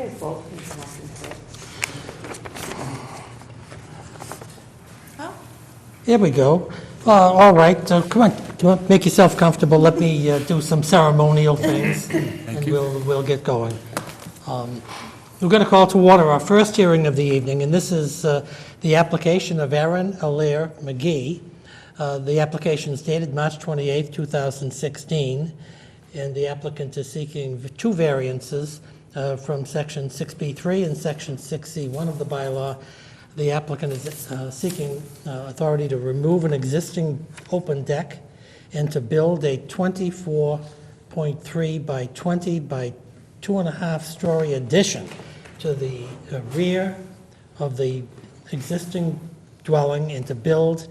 Okay, folks, you can walk into it. Oh, Here we go. All right, come on, make yourself comfortable. Let me do some ceremonial things, and we'll get going. We're going to call to order our first hearing of the evening, and this is the application of Aaron Allaire McGee. The application is dated March 28, 2016, and the applicant is seeking two variances from Section 6B3 and Section 6C1 of the bylaw. The applicant is seeking authority to remove an existing open deck and to build a 24.3 by 20 by 2.5 story addition to the rear of the existing dwelling and to build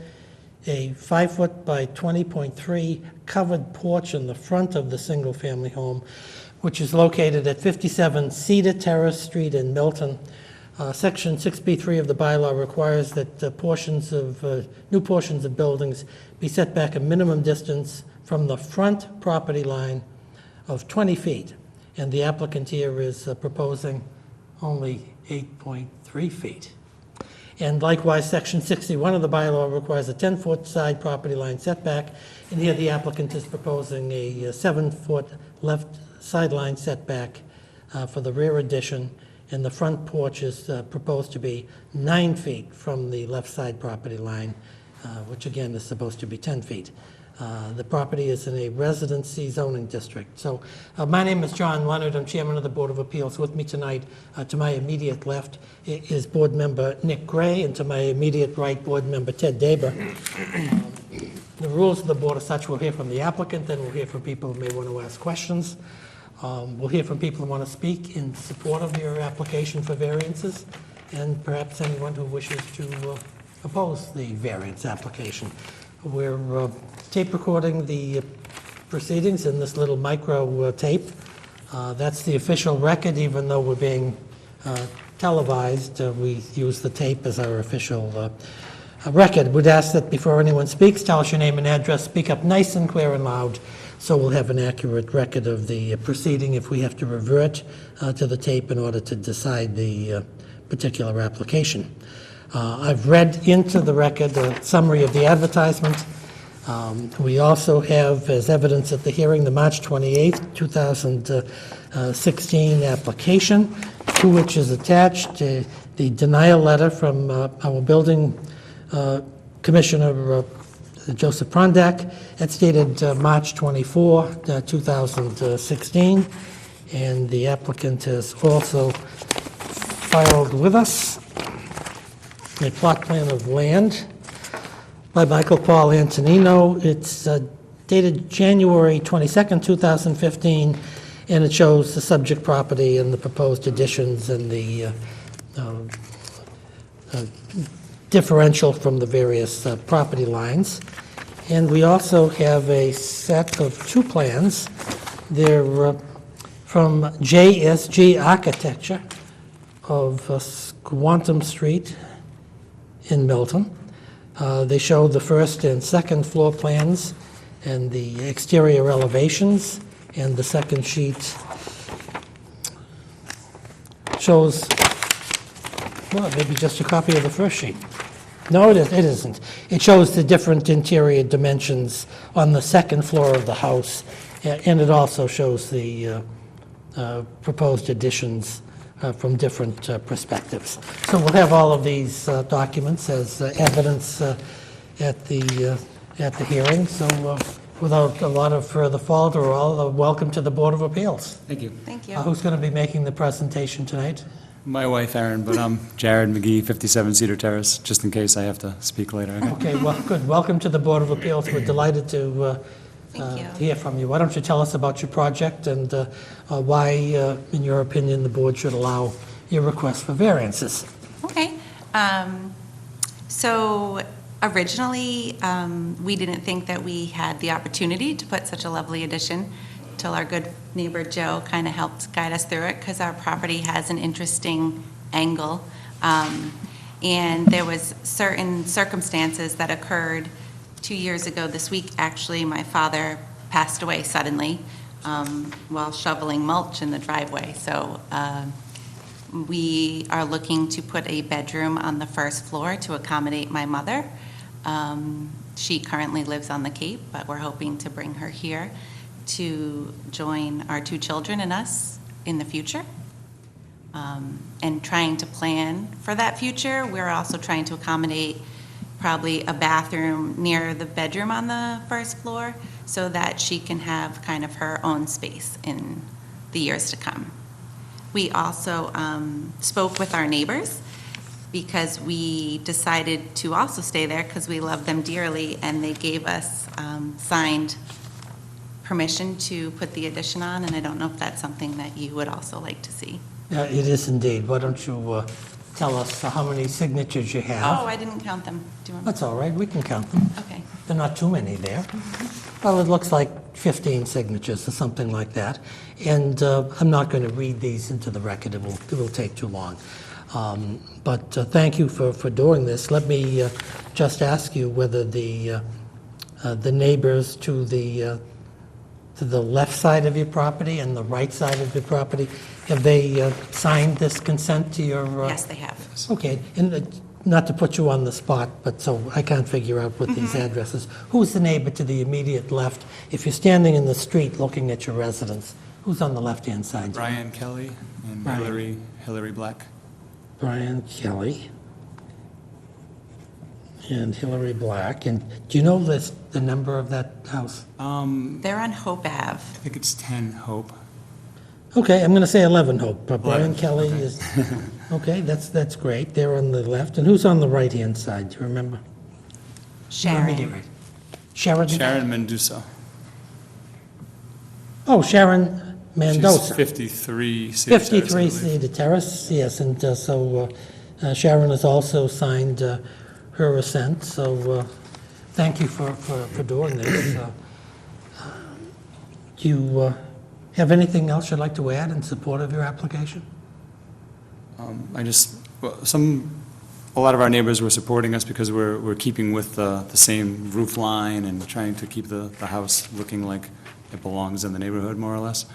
a 5-foot by 20.3 covered porch in the front of the single-family home, which is located at 57 Cedar Terrace Street in Milton. Section 6B3 of the bylaw requires that new portions of buildings be set back a minimum distance from the front property line of 20 feet. And the applicant here is proposing only 8.3 feet. And likewise, Section 61 of the bylaw requires a 10-foot side property line setback. And here the applicant is proposing a 7-foot left sideline setback for the rear addition. And the front porch is proposed to be 9 feet from the left side property line, which again is supposed to be 10 feet. The property is in a residency zoning district. So my name is John Leonard. I'm chairman of the Board of Appeals. With me tonight, to my immediate left, is board member Nick Gray, and to my immediate right, board member Ted Daber. The rules of the board are such: we'll hear from the applicant, then we'll hear from people who may want to ask questions. We'll hear from people who want to speak in support of your application for variances, and perhaps anyone who wishes to oppose the variance application. We're tape recording the proceedings in this little micro tape. That's the official record, even though we're being televised. We use the tape as our official record. We'd ask that before anyone speaks, tell us your name and address, speak up nice and clear and loud, so we'll have an accurate record of the proceeding if we have to revert to the tape in order to decide the particular application. I've read into the record a summary of the advertisement. We also have, as evidence at the hearing, the March 28, 2016 application, to which is attached the denial letter from our building commissioner, Joseph Prondak. That's dated March 24, 2016, and the applicant has also filed with us a plot plan of land by Michael Paul Antonino. It's dated January 22nd, 2015, and it shows the subject property and the proposed additions and the differential from the various property lines. And we also have a set of two plans. They're from JSG Architecture of Squantum Street in Milton. They show the first and second floor plans and the exterior elevations, and the second sheet shows, well, maybe just a copy of the first sheet. No, it isn't. It shows the different interior dimensions on the second floor of the house, and it also shows the proposed additions from different perspectives. So we'll have all of these documents as evidence at the hearing. So without a lot of further follow-through, welcome to the Board of Appeals. Thank you. thank you. Who's going to be making the presentation tonight? My wife, Erin, but I'm Jared McGee, 57 Cedar Terrace, just in case I have to speak later. Okay, well, good. Welcome to the Board of Appeals. We're delighted to Thank you. hear from you. Why don't you tell us about your project and why, in your opinion, the board should allow your request for variances? Okay. So originally, we didn't think that we had the opportunity to put such a lovely addition till our good neighbor Joe kind of helped guide us through it, because our property has an interesting angle. And there was certain circumstances that occurred 2 years ago this week. Actually, my father passed away suddenly while shoveling mulch in the driveway. So We are looking to put a bedroom on the first floor to accommodate my mother. She currently lives on the Cape, but we're hoping to bring her here to join our 2 children and us in the future. And trying to plan for that future, we're also trying to accommodate probably a bathroom near the bedroom on the first floor so that she can have kind of her own space in the years to come. We also spoke with our neighbors because we decided to also stay there because we love them dearly, and they gave us signed permission to put the addition on, and I don't know if that's something that you would also like to see. Yeah, it is indeed. Why don't you tell us how many signatures you have? Oh, I didn't count them. Do you want me? That's all right, we can count them. Okay. There are not too many there. Well, it looks like 15 signatures or something like that. And I'm not going to read these into the record, it will take too long. But thank you for doing this. Let me just ask you whether the neighbors to the left side of your property and the right side of your property, have they signed this consent to your? Yes, they have. Okay, and not to put you on the spot, but so I can't figure out what these addresses. Who's the neighbor to the immediate left? If you're standing in the street looking at your residence, who's on the left-hand side? Brian Kelly and Brian. Hillary Black. Brian Kelly and Hillary Black. And do you know the number of that house? They're on Hope Ave. I think it's 10 Hope. Okay, I'm going to say 11 Hope. Brian 11, Kelly okay. is, okay, that's great. They're on the left. And who's on the right-hand side? Do you remember? Let me get Sharon. right. Sharon? Sharon Mendoza. Oh, Sharon Mendoza. She's 53 Cedar Terrace, I 53 believe. Cedar Terrace, yes, and so Sharon has also signed her assent, so thank you for doing this. Do you have anything else you'd like to add in support of your application? A lot of our neighbors were supporting us because we're keeping with the same roof line and trying to keep the house looking like it belongs in the neighborhood, more or less.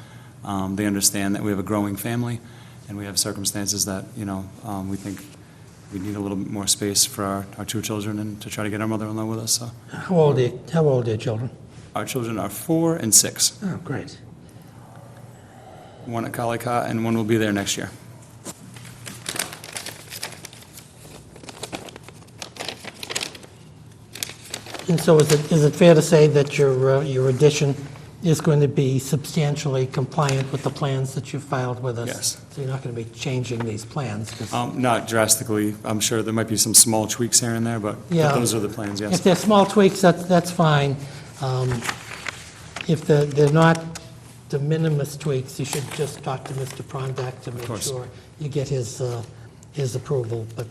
They understand that we have a growing family, and we have circumstances that, we think we need a little bit more space for our 2 children and to try to get our mother-in-law with us, so. How old are your children? Our children are 4 and 6. Oh, great. One at Calicut, and one will be there next year. And so is it fair to say that your addition is going to be substantially compliant with the plans that you filed with us? Yes. So you're not going to be changing these plans? 'Cause Not drastically. I'm sure there might be some small tweaks here and there, but Yeah. those are the plans, If yes. they're small tweaks, that's fine. If they're not de minimis tweaks, you should just talk to Mr. Prondak to make course. sure you get his approval. But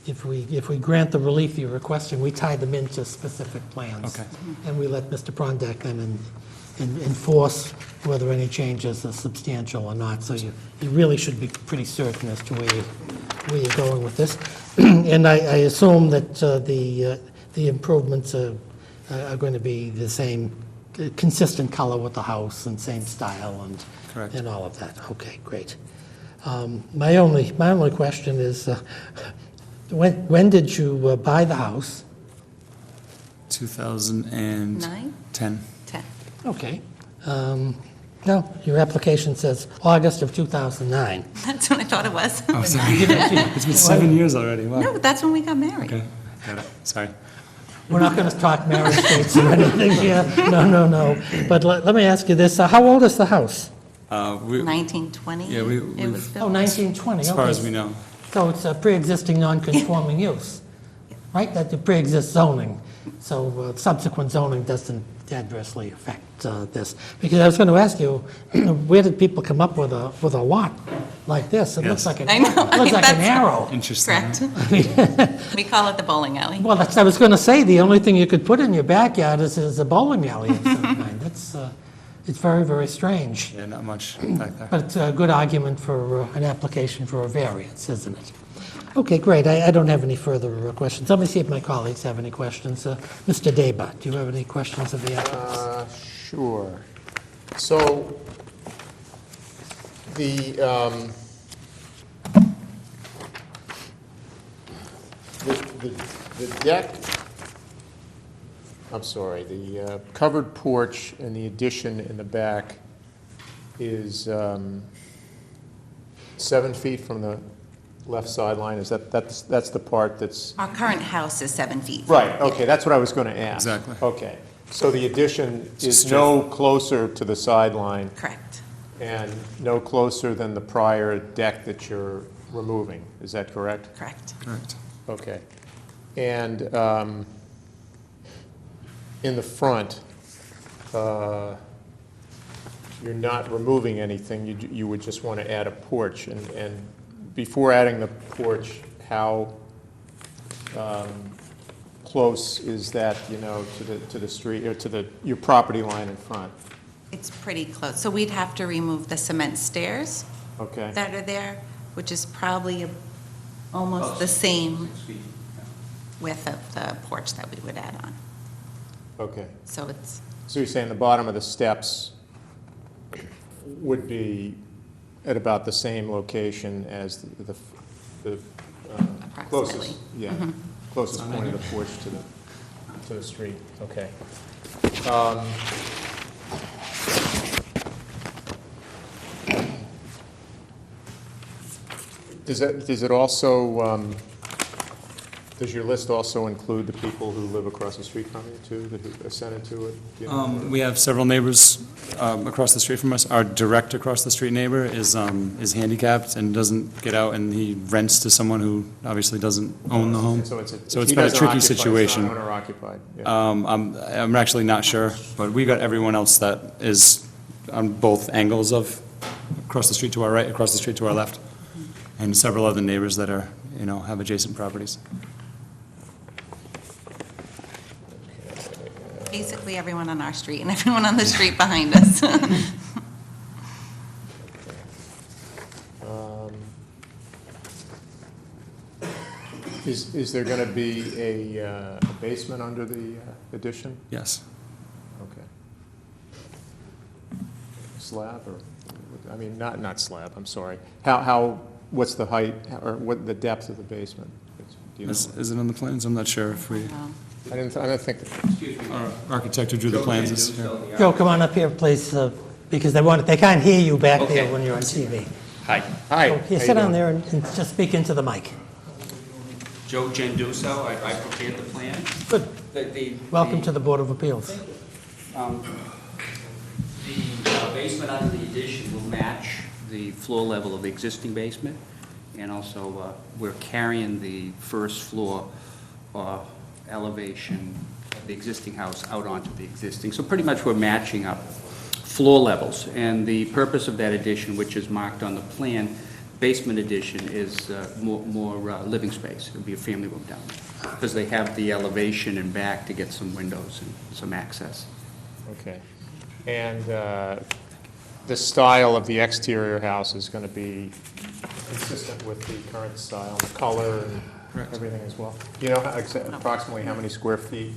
if we grant the relief you're requesting, we tie them into specific plans. Okay. And we let Mr. Prondak then enforce whether any changes are substantial or not. So you really should be pretty certain as to where you're going with this. And I assume that the improvements are going to be the same, consistent color with the house and same style Correct. and all of that. Okay, great. My only question is, when did you buy the house? 2010. 9? 10. Okay. No, your application says August of 2009. That's what I thought it was. Oh, sorry. It's been 7 years already. Wow. No, but that's when we got married. Okay, got it. Sorry. We're not going to talk marriage dates or anything here. No. But let me ask you this. How old is the house? 1920? Yeah, we- It we've- was Oh, built. 1920. As far Okay. as we know. So it's a pre-existing non-conforming use, right? That the pre-exist zoning. So subsequent zoning doesn't adversely affect this. Because I was going to ask you, where did people come up with a lot like this? It looks Yes. like an I know, it looks like an that's- arrow. Interesting. Correct. We call it the bowling alley. Well, I was going to say, the only thing you could put in your backyard is a bowling alley of some kind. It's very, very strange. Yeah, not much back there. But it's a good argument for an application for a variance, isn't it? Okay, great. I don't have any further questions. Let me see if my colleagues have any questions. Mr. Deba, do you have any questions of the applicant? Sure. So the The deck, I'm sorry, the covered porch and the addition in the back is 7 feet from the left sideline? Is that's the part that's... Our current house is 7 feet. Right, okay, that's what I was going to ask. Exactly. Okay, so the addition is Straight. no closer to the sideline Correct. and no closer than the prior deck that you're removing, is that correct? Correct. Correct. Okay. And in the front, you're not removing anything, you would just want to add a porch. And before adding the porch, how close is that, to the street, or to your property line in front? It's pretty close. So we'd have to remove the cement stairs Okay, that are there, which is probably almost the same width of the porch that we would add on. okay. So it's, So you're saying the bottom of the steps would be at about the same location as the Approximately. closest, closest point of the porch to the street, okay. Does it also, does your list also include the people who live across the street from you too, that have assented to it? Do you know? We have several neighbors across the street from us. Our direct across the street neighbor is handicapped and doesn't get out, and he rents to someone who obviously doesn't own the home. So So he it's been a doesn't tricky occupy, situation. It's not owner occupied, yeah. I'm actually not sure, but we got everyone else that is on both angles of, across the street to our right, across the street to our left, and several other neighbors that are, have adjacent properties. basically everyone on our street and everyone on the street behind us. Is there going to be a basement under the addition? Yes. Okay. Slab or, I mean, not slab, I'm sorry. What's the height or what the depth of the basement? Do you know? Is it on the plans? I'm not sure if we, I don't think, our architect who drew the plans is here. Joe, come on up here, please, because they can't hear you back there when you're on TV. Hi, hi. So how you you sit down doing? there and just speak into the mic. Joe Genduso, I prepared the plan. Good. The Welcome to the Board of Appeals. The basement under the addition will match the floor level of the existing basement, and also we're carrying the first floor elevation of the existing house out onto the existing. So pretty much we're matching up floor levels, and the purpose of that addition, which is marked on the plan, basement addition, is more living space. It'll be a family room down there, because they have the elevation and back to get some windows and some access. Okay. And the style of the exterior house is going to be consistent with the current style, the color and everything as well? Do you know approximately how many square feet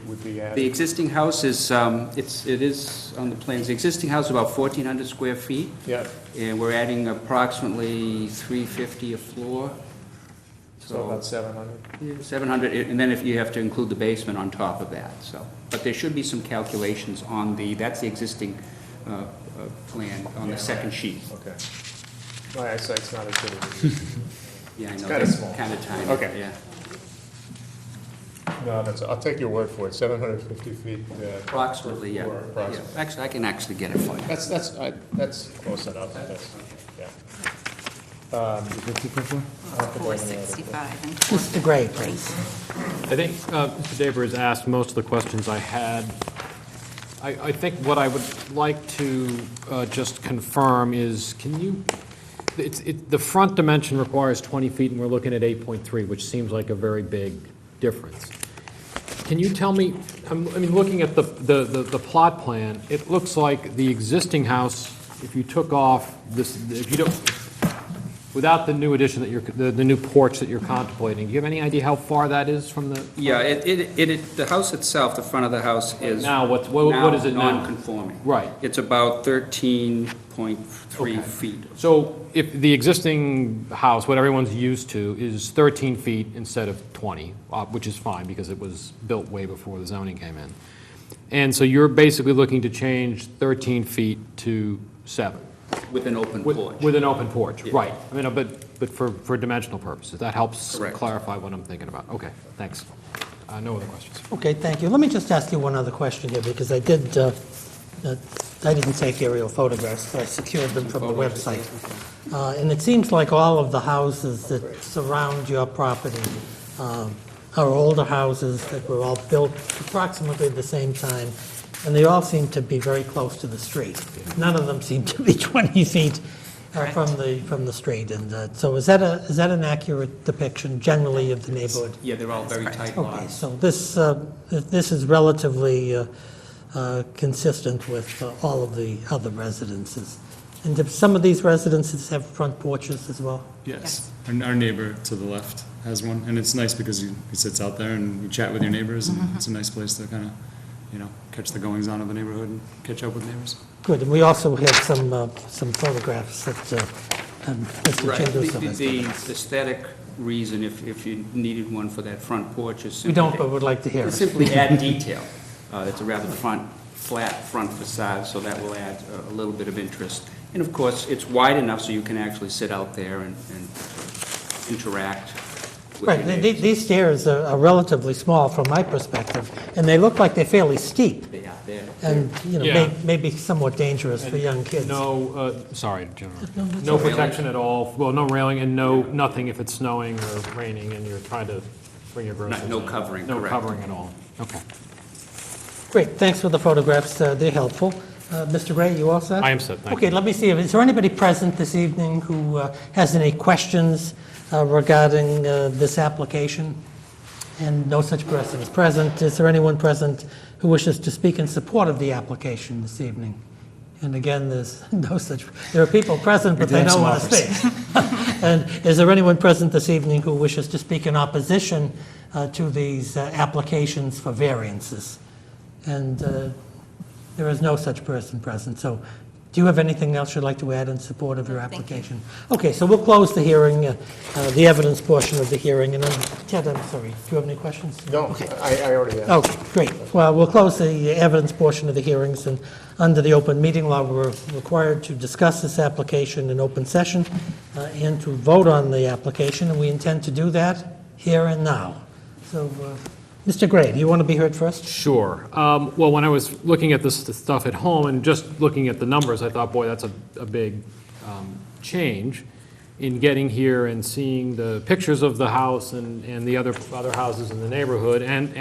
would be added? The existing house is, it is on the plans, the existing house is about 1,400 square feet. Yeah, And we're adding approximately 350 a floor. so about 700? Yeah, 700, and then if you have to include the basement on top of that, so. But there should be some calculations on that's the existing plan on the second sheet. Okay. My eyesight's not as good as it is. Yeah, I know, kinda that's small. kind of tiny. Okay. Yeah. No, I'll take your word for it, 750 feet. Approximately, yeah. Or approximately. Yeah. Actually, I can actually get it for you. That's close enough, yeah. 465 and Mr. Gray, please. I think Mr. Daver has asked most of the questions I had. I think what I would like to just confirm is, can you, the front dimension requires 20 feet, and we're looking at 8.3, which seems like a very big difference. Can you tell me, I mean, looking at the plot plan, it looks like the existing house, if you took off this, if you don't, without the new addition that the new porch that you're contemplating, do you have any idea how far that is from the? Yeah, the house itself, the front of the house is. Now, what is it now? Non-conforming. Right. It's about 13.3 Okay. feet. So if the existing house, what everyone's used to, is 13 feet instead of 20, which is fine because it was built way before the zoning came in. And so you're basically looking to change 13 feet to 7. With an open With- porch. With an open porch, Yeah. right. I mean, but for dimensional purposes, that helps Correct. clarify what I'm thinking about. Okay, thanks. No other questions. Okay, thank you. Let me just ask you one other question here, because I didn't take aerial photographs, but I secured them from the website. And it seems like all of the houses that surround your property are older houses that were all built approximately at the same time, and they all seem to be very close to the street. None of them seem to be 20 feet from the street. And so is that an accurate depiction generally of the neighborhood? Yeah, they're all very tight Okay, lots. so this is relatively consistent with all of the other residences. And do some of these residences have front porches as well? Yes. Our neighbor to the left has one, and it's nice because he sits out there and you chat with your neighbors, and it's a nice place to kind of, catch the goings-on of the neighborhood and catch up with neighbors. Good, and we also have some photographs that Mr. Right. Chanduso has. The aesthetic reason, if you needed one for that front porch, is We don't, but would like to hear it. simply add detail. It's a rather flat front facade, so that will add a little bit of interest. And of course, it's wide enough so you can actually sit out there and interact with Right, your neighbors. these stairs are relatively small from my perspective, and they look like they're fairly steep, They are there. and, Yeah. maybe somewhat dangerous for young kids. No, sorry, General. No protection at all, well, no railing and nothing if it's snowing or raining and you're trying to bring your groceries in. No covering, No correct. covering at all. Okay. Great, thanks for the photographs, they're helpful. Mr. Gray, you all set? I am set, thank Okay, let me see, is there anybody present this evening who has any questions regarding this application? And no such person is present. Is there anyone present who wishes to speak in support of the application this evening? And again, there's no such, there are people present, but do they have don't some want to speak. And is there anyone present this evening who wishes to speak in opposition to these applications for variances? And there is no such person present. So do you have anything else you'd like to add in support of your Thank you. application? Okay, so we'll close the hearing, the evidence portion of the hearing. And then, Ted, I'm sorry, do you have any questions? No, I already have. Okay, great. Well, we'll close the evidence portion of the hearings, and under the open meeting law, we're required to discuss this application in open session and to vote on the application, and we intend to do that here and now. So, Mr. Gray, do you want to be heard first? Sure. Well, when I was looking at this stuff at home and just looking at the numbers, I thought, boy, that's a big change in getting here and seeing the pictures of the house and the other houses in the neighborhood, and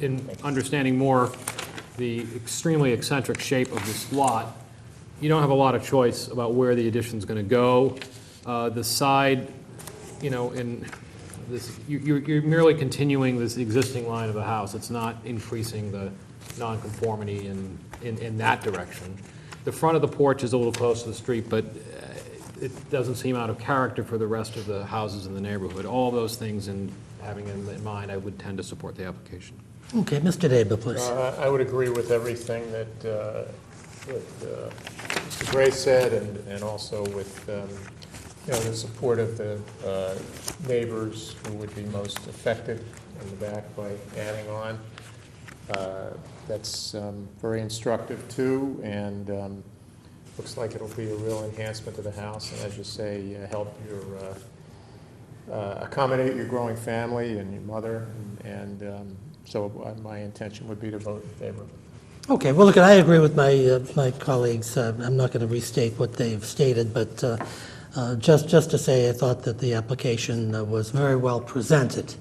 in understanding more the extremely eccentric shape of this lot. You don't have a lot of choice about where the addition's going to go. The side, in this, you're merely continuing this existing line of the house. It's not increasing the nonconformity in that direction. The front of the porch is a little close to the street, but it doesn't seem out of character for the rest of the houses in the neighborhood. All those things, and having them in mind, I would tend to support the application. Okay, Mr. Daber, please. I would agree with everything that Mr. Gray said, and also with the support of the neighbors who would be most affected in the back by adding on. That's very instructive too, and looks like it'll be a real enhancement to the house, and as you say, help your accommodate your growing family and your mother, and so my intention would be to vote in favor of it. Okay, well, look, I agree with my colleagues. I'm not going to restate what they've stated, but just to say, I thought that the application was very well presented.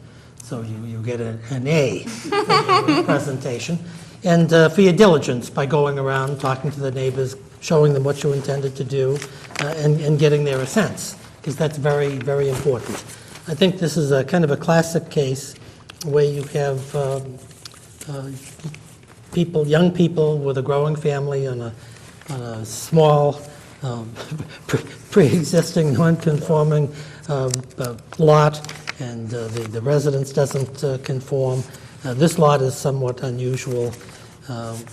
So you get an A for your presentation. And for your diligence by going around, talking to the neighbors, showing them what you intended to do, and getting their assents, because that's very, very important. I think this is a kind of a classic case where you have young people with a growing family on a small pre-existing non-conforming lot, and the residence doesn't conform. This lot is somewhat unusual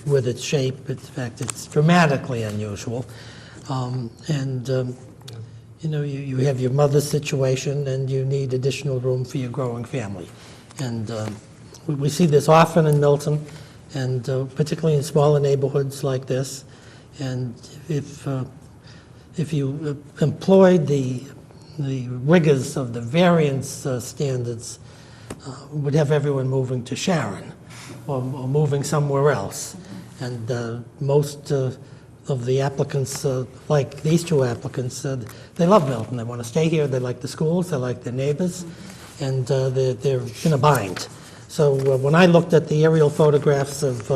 with its shape. In fact, it's dramatically unusual. You know, you have your mother's situation, and you need additional room for your growing family. And we see this often in Milton, and particularly in smaller neighborhoods like this. And if you employed the rigors of the variance standards, would have everyone moving to Sharon or moving somewhere else. And most of the applicants, like these two applicants, they love Milton. They want to stay here. They like the schools. They like their neighbors. And they're in a bind. So when I looked at the aerial photographs of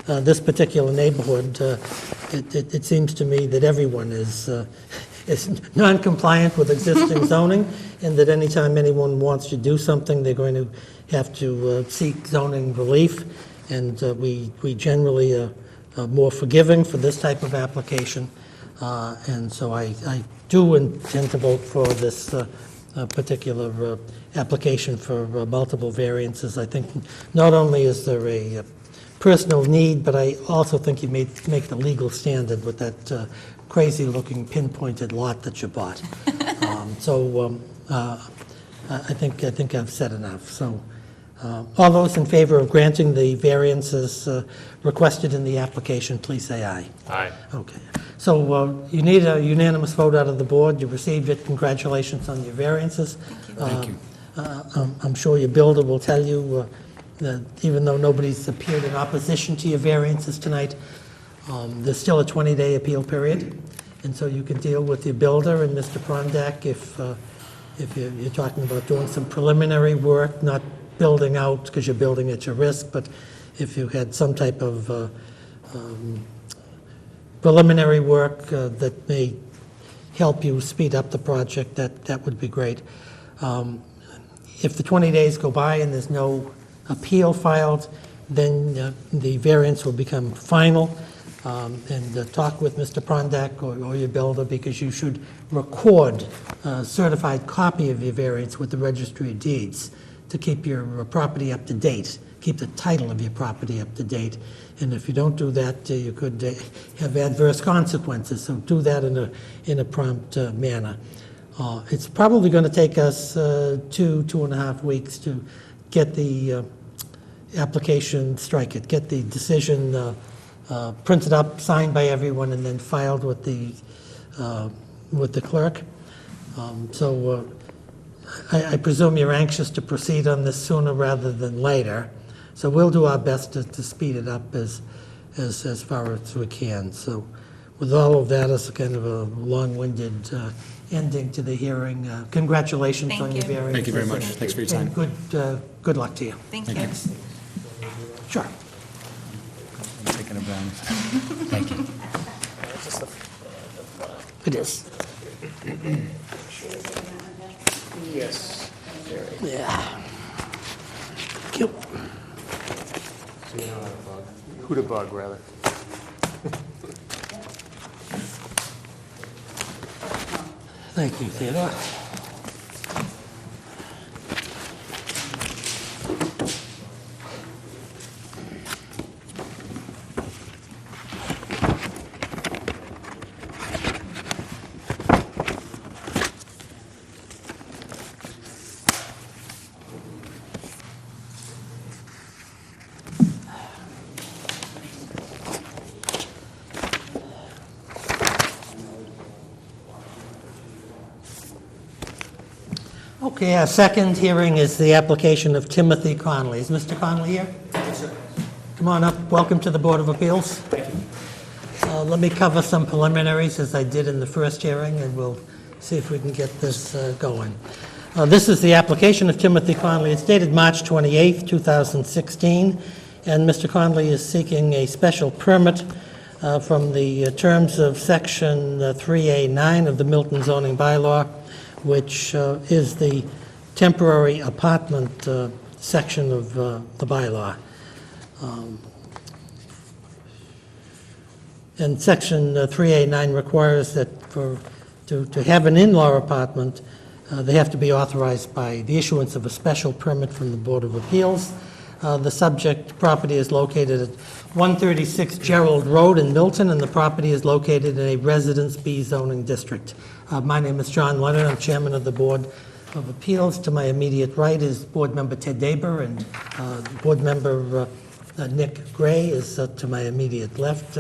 this particular neighborhood, it seems to me that everyone is non-compliant with existing zoning, and that anytime anyone wants to do something, they're going to have to seek zoning relief. And we generally are more forgiving for this type of application. And so I do intend to vote for this particular application for multiple variances. I think not only is there a personal need, but I also think you make the legal standard with that crazy-looking pinpointed lot that you bought. I think I've said enough. So all those in favor of granting the variances requested in the application, please say aye. Aye. Okay. So you need a unanimous vote out of the board. You received it. Congratulations on your variances. Thank you. I'm sure your builder will tell you that even though nobody's appeared in opposition to your variances tonight, there's still a 20-day appeal period. And so you can deal with your builder and Mr. Prondak if you're talking about doing some preliminary work, not building out because you're building at your risk, but if you had some type of preliminary work that may help you speed up the project, that would be great. If the 20 days go by and there's no appeal filed, then the variance will become final. And talk with Mr. Prondak or your builder, because you should record a certified copy of your variance with the Registry of Deeds to keep your property up to date, keep the title of your property up to date. And if you don't do that, you could have adverse consequences. So do that in a prompt manner. It's probably going to take us 2.5 weeks to get the application, strike it, get the decision printed up, signed by everyone, and then filed with the clerk. I presume you're anxious to proceed on this sooner rather than later. So we'll do our best to speed it up as far as we can. So with all of that as a kind of a long-winded ending to the hearing, congratulations Thank on you. your variance. Thank you very much. Thanks for your time. And good luck to you. Thank you. Sure. I'm taking a brownie. Thank you. It is. Yes. Yeah. Thank you. Who to bug, rather. Thank you, Theodore. Okay, our second hearing is the application of Timothy Conley. Is Mr. Conley here? Yes, sir. Come on up. Welcome to the Board of Appeals. Thank you. Let me cover some preliminaries as I did in the first hearing, and we'll see if we can get this going. This is the application of Timothy Conley. It's dated March 28th, 2016, and Mr. Conley is seeking a special permit from the terms of Section 3A9 of the Milton zoning bylaw, which is the temporary apartment section of the bylaw. And Section 3A9 requires that to have an in-law apartment, they have to be authorized by the issuance of a special permit from the Board of Appeals. The subject property is located at 136 Gerald Road in Milton, and the property is located in a Residence B zoning district. My name is John Leonard. I'm chairman of the Board of Appeals. To my immediate right is Board Member Ted Daber, and Board Member Nick Gray is to my immediate left.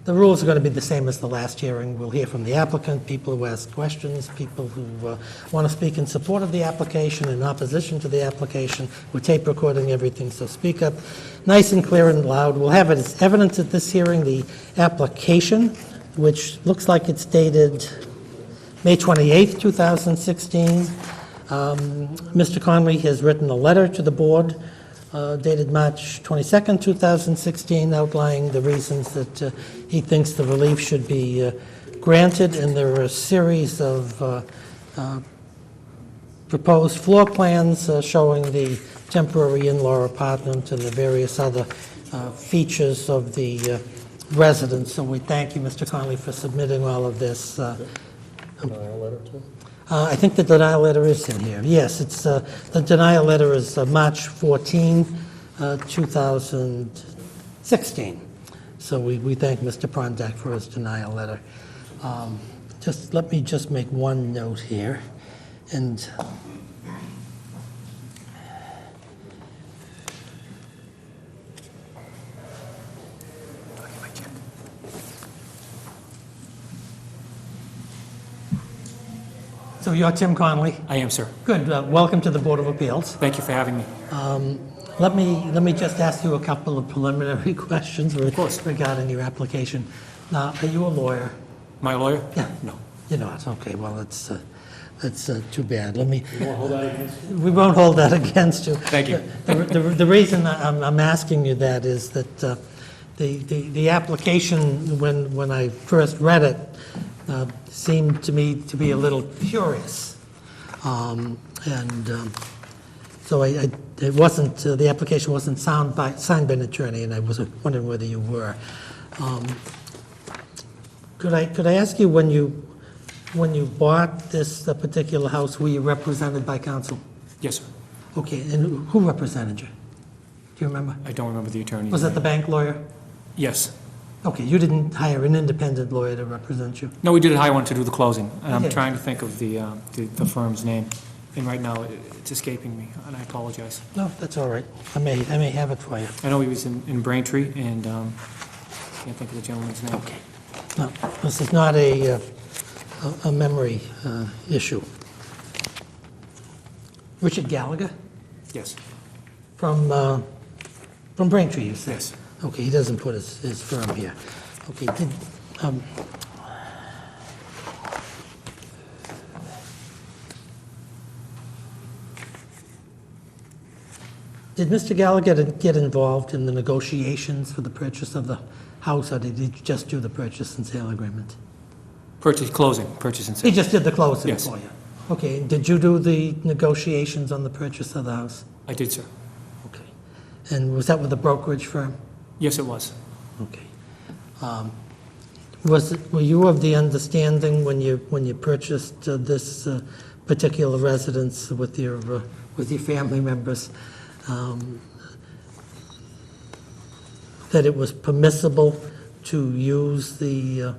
The rules are going to be the same as the last hearing. We'll hear from the applicant, people who ask questions, people who want to speak in support of the application, in opposition to the application. We're tape recording everything, so speak up nice and clear and loud. We'll have it as evidence at this hearing, the application, which looks like it's dated May 28th, 2016. Mr. Conley has written a letter to the board dated March 22nd, 2016, outlining the reasons that he thinks the relief should be granted, and there are a series of proposed floor plans showing the temporary in-law apartment and the various other features of the residence. So we thank you, Mr. Conley, for submitting all of this. Denial letter too? I think the denial letter is in here. Yes, it's, the denial letter is March 14, 2016. So we thank Mr. Prondak for his denial letter. Let me just make one note here. And so you're Tim Conley? I am, sir. Good. Welcome to the Board of Appeals. Thank you for having me. Let me just ask you a couple of preliminary questions course. regarding your application. Now, are you a lawyer? My lawyer? Yeah. No. You're not. Okay. Well, that's too bad. Let me. We won't hold that against you. Thank you. The reason I'm asking you that is that the application, when I first read it, seemed to me to be a little curious. So it wasn't, the application wasn't signed by an attorney, and I was wondering whether you were. Could I ask you, when you bought this particular house, were you represented by counsel? Yes, sir. Okay, and who represented you? Do you remember? I don't remember the attorney's Was it name. the bank lawyer? Yes. Okay, you didn't hire an independent lawyer to represent you? No, we did hire one to do the closing, and I'm Okay. trying to think of the firm's name, and right now it's escaping me, and I apologize. No, that's all right. I may have it for you. I know he was in Braintree, and can't think of the gentleman's name. Okay. No, this is not a memory issue. Richard Gallagher Yes. from Braintree, you say? Yes. Okay, he doesn't put his firm here. Okay, did Mr. Gallagher get involved in the negotiations for the purchase of the house, or did he just do the purchase and sale agreement? Purchase and He sale. just did the closing Yes. for you? Okay, did you do the negotiations on the purchase of the house? I did, sir. Okay. And was that with a brokerage firm? Yes, it was. Okay. Were you of the understanding when you purchased this particular residence with your family members, that it was permissible to use the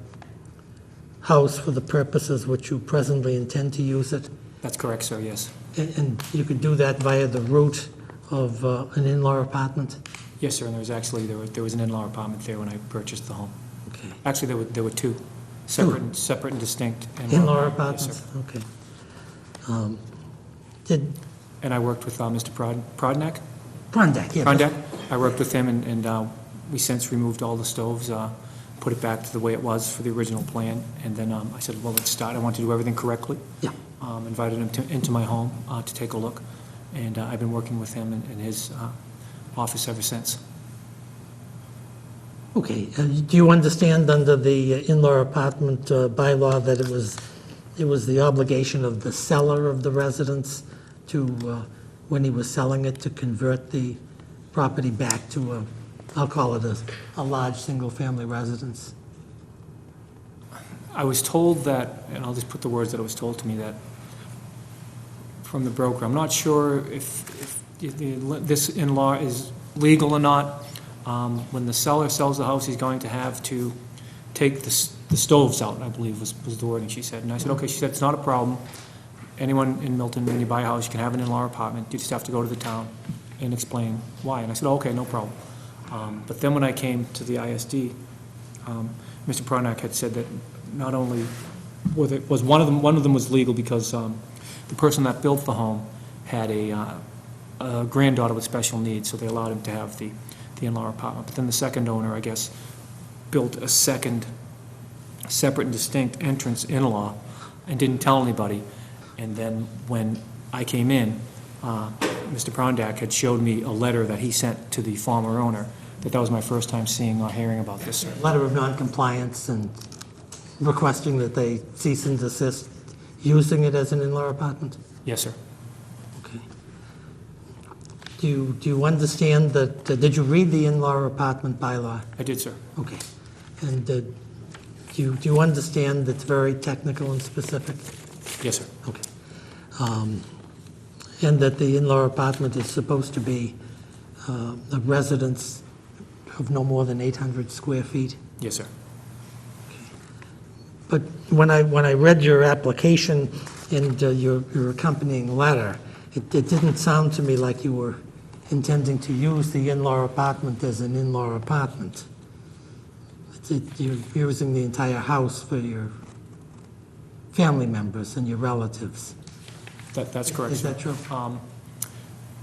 house for the purposes which you presently intend to use it? That's correct, sir, yes. And you could do that via the route of an in-law apartment? Yes, sir, and there was an in-law apartment there when I purchased the home. Okay. Actually, there were two, separate and distinct. In-law Yes, apartments? sir. Okay. And I worked with Mr. Prodnak. Prondak, yeah. Prondak. I worked with him, and we since removed all the stoves, put it back to the way it was for the original plan, and then I said, well, let's start. I want to do everything correctly. Yeah. Invited him into my home to take a look, and I've been working with him in his office ever since. Okay, do you understand under the in-law apartment bylaw that it was the obligation of the seller of the residence to, when he was selling it, to convert the property back to I'll call it a large single-family residence? I was told that, and I'll just put the words that I was told to me, that from the broker, I'm not sure if this in-law is legal or not. When the seller sells the house, he's going to have to take the stoves out, I believe was the wording she said. And I said, okay, she said, it's not a problem. Anyone in Milton, when you buy a house, you can have an in-law apartment, you just have to go to the town and explain why. And I said, oh, okay, no problem. But then when I came to the ISD, Mr. Pronak had said that not only was one of them was legal because the person that built the home had a granddaughter with special needs, so they allowed him to have the in-law apartment. But then the second owner, I guess, built a second separate and distinct entrance in-law and didn't tell anybody. And then when I came in, Mr. Prondak had showed me a letter that he sent to the former owner, that was my first time seeing or hearing about this, sir. Letter of noncompliance and requesting that they cease and desist using it as an in-law apartment? Yes, sir. Okay. Do you understand that, did you read the in-law apartment bylaw? I did, sir. Okay. And do you understand it's very technical and specific? Yes, sir. Okay. And that the in-law apartment is supposed to be a residence of no more than 800 square feet? Yes, sir. But when I read your application and your accompanying letter, it didn't sound to me like you were intending to use the in-law apartment as an in-law apartment. You're using the entire house for your family members and your relatives. That's correct, Is sir. that true?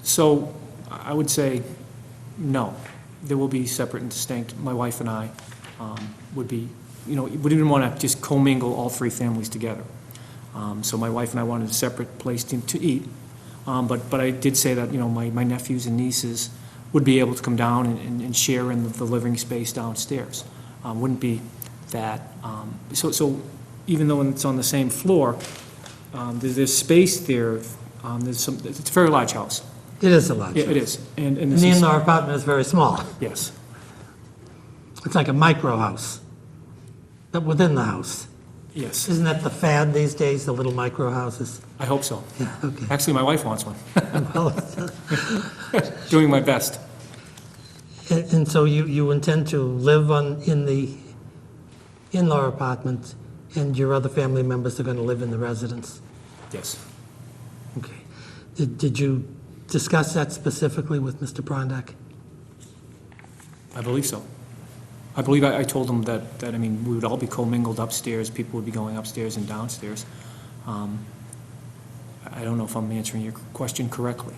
So I would say no. There will be separate and distinct. My wife and I would be, we didn't want to just commingle all three families together. So my wife and I wanted a separate place to eat. But I did say that, my nephews and nieces would be able to come down and share in the living space downstairs. Wouldn't be that, so even though it's on the same floor, there's space there, it's a very large house. It is a large Yeah, house. it is. And And this the is, in-law apartment is very small. yes, It's like a micro house, but within the house. yes, Isn't that the fad these days, the little micro houses? I hope so. Yeah, okay. Actually, my wife wants one. Well, Doing my best. and so you intend to live in the in-law apartment, and your other family members are going to live in the residence? Yes. Okay. Did you discuss that specifically with Mr. Prondak? I believe so. I believe I told him that, we would all be commingled upstairs, people would be going upstairs and downstairs. I don't know if I'm answering your question correctly.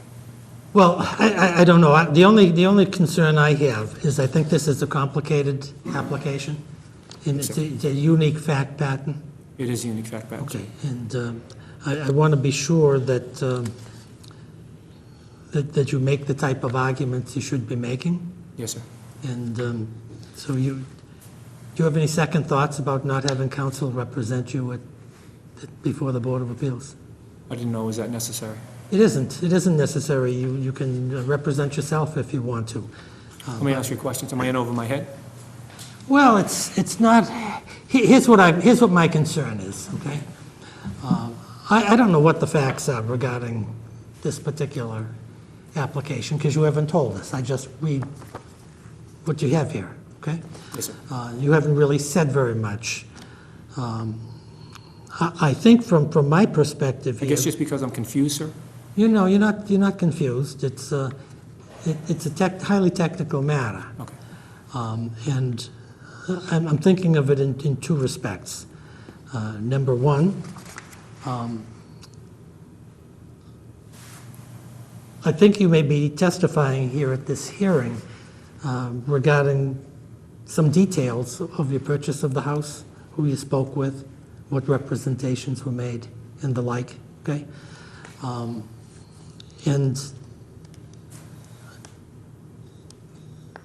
Well, I don't know. The only concern I have is I think this is a complicated application, and it's a unique fact pattern. It is a unique fact pattern. Okay, and I want to be sure that that you make the type of arguments you should be making. Yes, sir. And so do you have any second thoughts about not having counsel represent you before the Board of Appeals? I didn't know, is that necessary? It isn't. It isn't necessary. You can represent yourself if you want to. Let me ask you a question. Am I in over my head? Well, it's not, here's what my concern is, okay? I don't know what the facts are regarding this particular application, because you haven't told us. I just read what you have here, okay? Yes, sir. You haven't really said very much. I think from my perspective I here, guess just because I'm confused, sir? you're not confused. It's a highly technical matter. Okay. And I'm thinking of it in two respects. Number one, I think you may be testifying here at this hearing regarding some details of your purchase of the house, who you spoke with, what representations were made, and the like, okay? And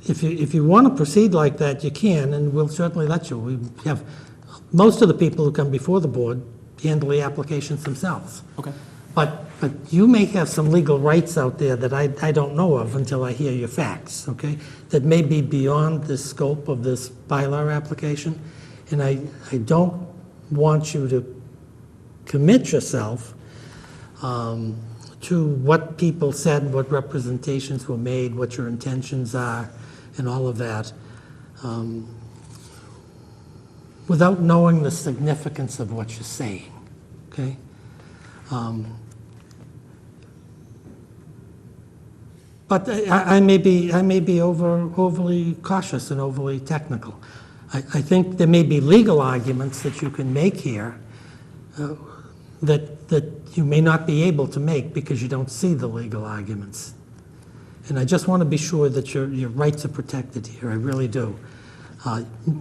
if you want to proceed like that, you can, and we'll certainly let you. We have, most of the people who come before the board handle the applications themselves. Okay. But you may have some legal rights out there that I don't know of until I hear your facts, okay? That may be beyond the scope of this bylaw application, and I don't want you to commit yourself to what people said, what representations were made, what your intentions are, and all of that, without knowing the significance of what you're saying, okay? But I may be overly cautious and overly technical. I think there may be legal arguments that you can make here that you may not be able to make because you don't see the legal arguments. And I just want to be sure that your rights are protected here, I really do.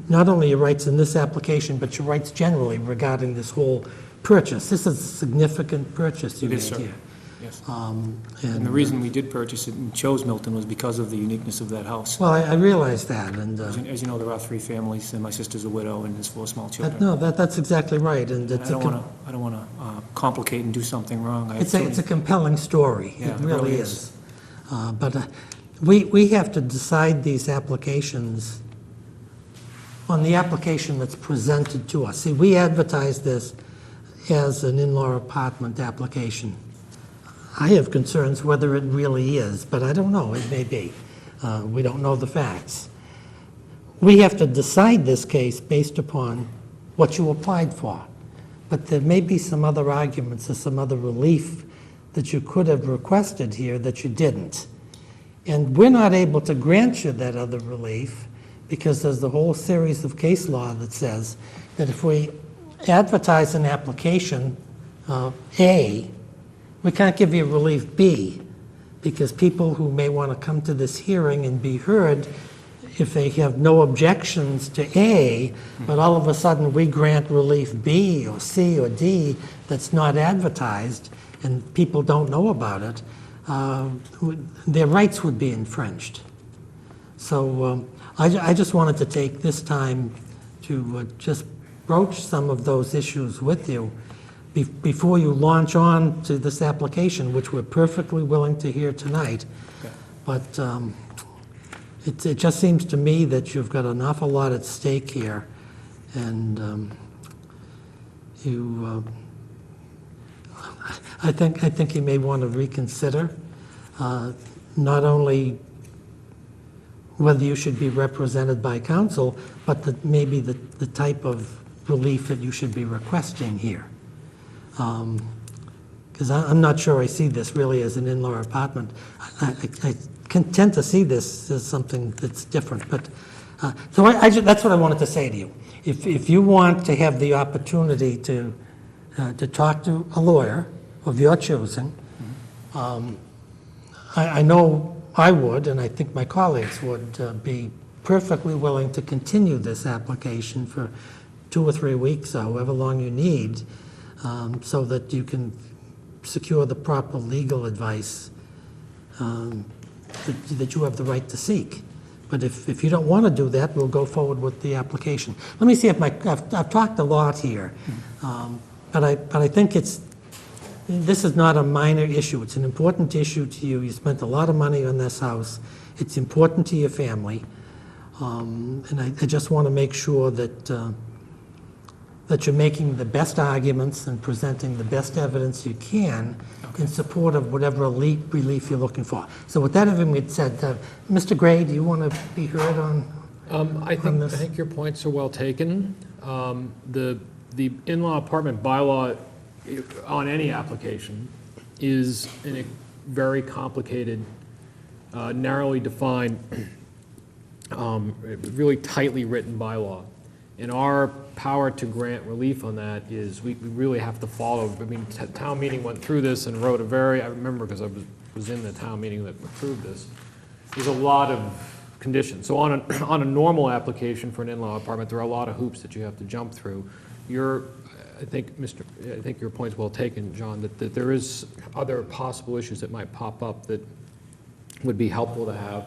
Not only your rights in this application, but your rights generally regarding this whole purchase. This is a significant purchase you It is, made sir. here. Yes. And And the reason we did purchase it and chose Milton was because of the uniqueness of that house. Well, I realize that, and, As you know, there are 3 families, and my sister's a widow, and there's 4 small children. no, that's exactly right, and And it's I don't want to complicate and do something wrong. it's a compelling story. Yeah, It it really really is. But we have to decide these applications on the application that's presented to us. See, we advertise this as an in-law apartment application. I have concerns whether it really is, but I don't know, it may be. We don't know the facts. We have to decide this case based upon what you applied for. But there may be some other arguments or some other relief that you could have requested here that you didn't. And we're not able to grant you that other relief because there's the whole series of case law that says that if we advertise an application, A, we can't give you relief B, because people who may want to come to this hearing and be heard, if they have no objections to A, but all of a sudden we grant relief B or C or D that's not advertised and people don't know about it, their rights would be infringed. So I just wanted to take this time to just broach some of those issues with you before you launch on to this application, which we're perfectly willing to hear tonight. But it just seems to me that you've got an awful lot at stake here, and I think you may want to reconsider not only whether you should be represented by counsel, but maybe the type of relief that you should be requesting here. Because I'm not sure I see this really as an in-law apartment. I can tend to see this as something that's different, but, so that's what I wanted to say to you. If you want to have the opportunity to talk to a lawyer of your choosing, I know I would, and I think my colleagues would be perfectly willing to continue this application for 2 or 3 weeks, or however long you need, so that you can secure the proper legal advice that you have the right to seek. But if you don't want to do that, we'll go forward with the application. Let me see if I've talked a lot here, but I think this is not a minor issue. It's an important issue to you. You spent a lot of money on this house. It's important to your family. And I just want to make sure that you're making the best arguments and presenting the best evidence you can in support of whatever relief you're looking for. So with that having been said, Mr. Gray, do you want to be heard on I think your points are well taken. The in-law apartment bylaw on any application is a very complicated, narrowly defined, really tightly written bylaw. And our power to grant relief on that is we really have to follow. I mean, town meeting went through this and wrote I remember because I was in the town meeting that approved this. There's a lot of conditions. So on a normal application for an in-law apartment, there are a lot of hoops that you have to jump through. I think your point's well taken, John, that there is other possible issues that might pop up that would be helpful to have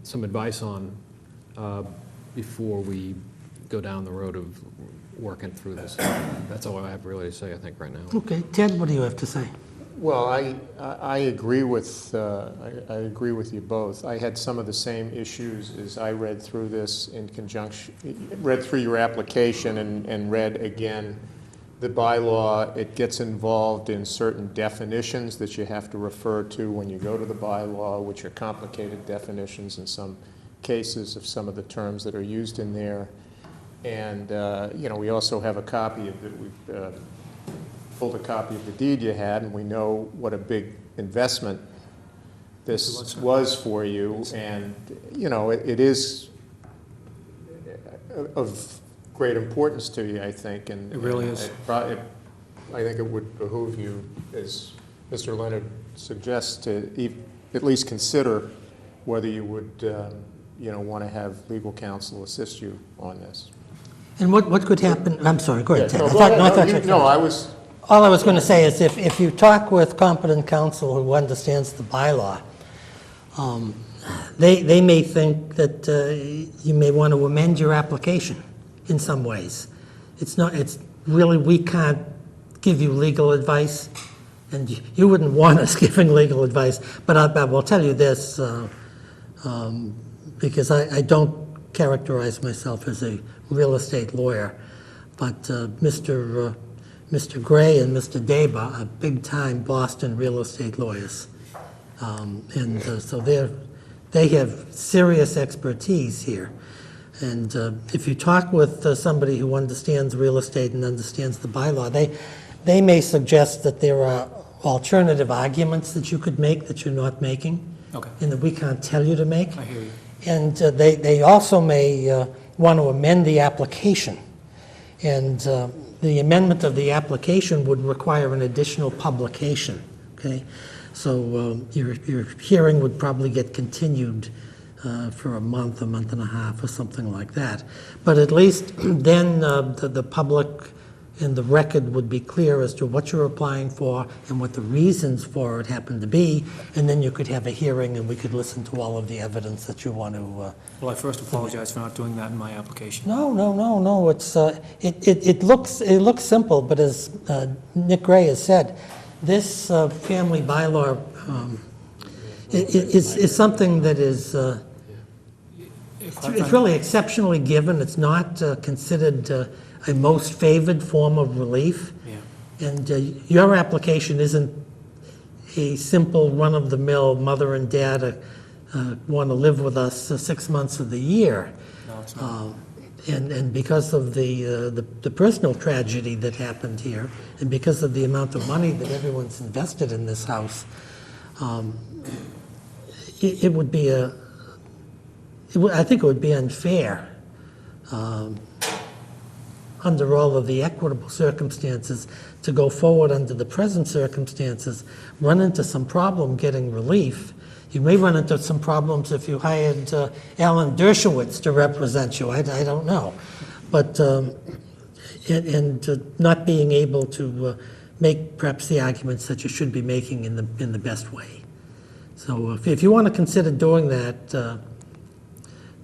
some advice on before we go down the road of working through this. That's all I have really to say, I think, right now. Okay, Ted, what do you have to say? Well, I agree with, I agree with you both. I had some of the same issues as I read through this in conjunction, read through your application and read again the bylaw. It gets involved in certain definitions that you have to refer to when you go to the bylaw, which are complicated definitions in some cases of some of the terms that are used in there. And, you know, we also have a copy of it. We've pulled a copy of the deed you had, and we know what a big investment this was for you. And, you know, it is of great importance to you, I think. And It really is. I think it would behoove you, as Mr. Leonard suggests, to at least consider whether you would, you know, want to have legal counsel assist you on this. And what could happen, I'm sorry, go ahead, Ted. No, I go thought- ahead. no, I No, thought you- you- no, I was, All I was going to say is if you talk with competent counsel who understands the bylaw, they may think that you may want to amend your application in some ways. It's really, we can't give you legal advice, and you wouldn't want us giving legal advice, but I will tell you this, because I don't characterize myself as a real estate lawyer, but Mr. Gray and Mr. Deba are big-time Boston real estate lawyers. So they have serious expertise here. And if you talk with somebody who understands real estate and understands the bylaw, they may suggest that there are alternative arguments that you could make that you're not making, Okay. and that we can't tell you to make. I hear you. And they also may want to amend the application. And the amendment of the application would require an additional publication, okay? So your hearing would probably get continued for a month and a half, or something like that. But at least then the public and the record would be clear as to what you're applying for and what the reasons for it happen to be, and then you could have a hearing and we could listen to all of the evidence that you want to. Well, I first apologize for not doing that in my application. No. It looks simple, but as Nick Gray has said, this family bylaw is something that is. It's really exceptionally given. It's not considered a most favored form of relief. Yeah. And your application isn't a simple run-of-the-mill mother and dad want to live with us 6 months of the year. No, it's not. And because of the personal tragedy that happened here, and because of the amount of money that everyone's invested in this house, it would be I think it would be unfair, under all of the equitable circumstances, to go forward under the present circumstances, run into some problem getting relief. You may run into some problems if you hired Alan Dershowitz to represent you. I don't know. But, not being able to make perhaps the arguments that you should be making in the best way. So if you want to consider doing that,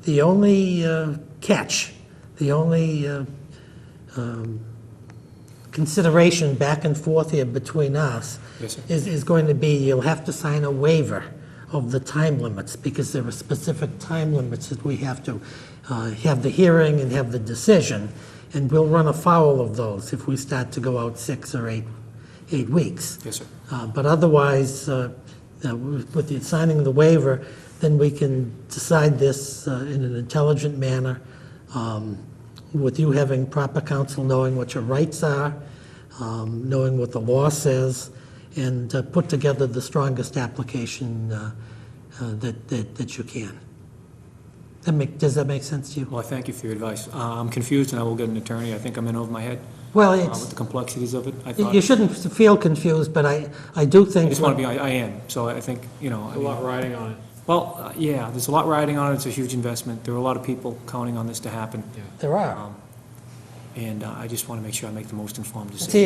the only catch, the only consideration back and forth here between us Yes, sir. is going to be you'll have to sign a waiver of the time limits, because there are specific time limits that we have to have the hearing and have the decision, and we'll run afoul of those if we start to go out 6 or 8 weeks. Yes, sir. But otherwise, with the signing of the waiver, then we can decide this in an intelligent manner, with you having proper counsel, knowing what your rights are, knowing what the law says, and put together the strongest application that you can. Does that make sense to you? Well, I thank you for your advice. I'm confused, and I will get an attorney. I think I'm in over my head Well, with the complexities of it. I thought, you shouldn't feel confused, but I do think. I just want to be, I am. So I think, you know. A lot riding on it. Well, yeah, there's a lot riding on it. It's a huge investment. There are a lot of people counting on this to happen. There are. And I just want to make sure I make the most informed decision. See,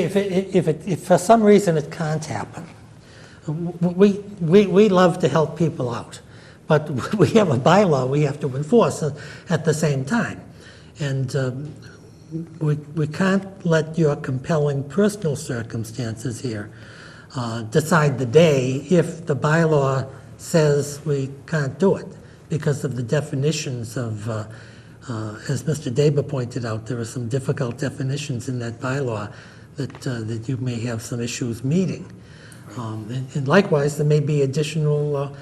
if for some reason it can't happen, we love to help people out, but we have a bylaw we have to enforce at the same time. And we can't let your compelling personal circumstances here decide the day if the bylaw says we can't do it because of the definitions of, as Mr. Daber pointed out, there are some difficult definitions in that bylaw that you may have some issues meeting. And likewise, there may be additional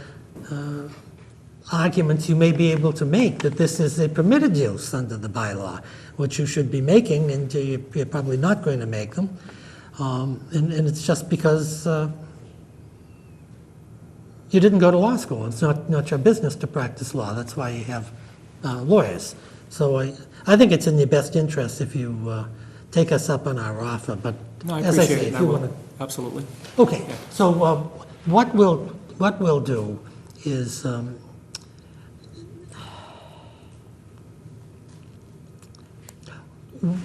arguments you may be able to make that this is a permitted use under the bylaw, which you should be making, and you're probably not going to make them. And it's just because you didn't go to law school. It's not your business to practice law. That's why you have lawyers. So I think it's in your best interest if you take us up on our offer, but No, I as I appreciate say, it. if you want to... Absolutely. Okay, so what we'll do is, do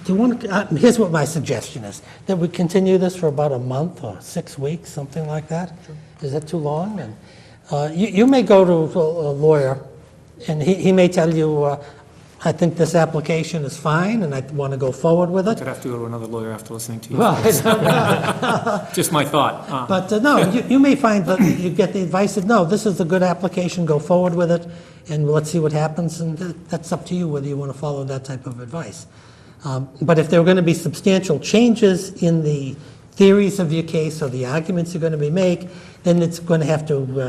you want to, here's what my suggestion is, that we continue this for about a month or 6 weeks, something like that? Is that too long? And you may go to a lawyer, and he may tell you, I think this application is fine, and I want to go forward with it. I'd have to go to another lawyer after listening to you. Well, Just my thought. but no, you may find that you get the advice that, no, this is a good application, go forward with it, and let's see what happens, and that's up to you whether you want to follow that type of advice. But if there are going to be substantial changes in the theories of your case or the arguments you're going to make, then it's going to have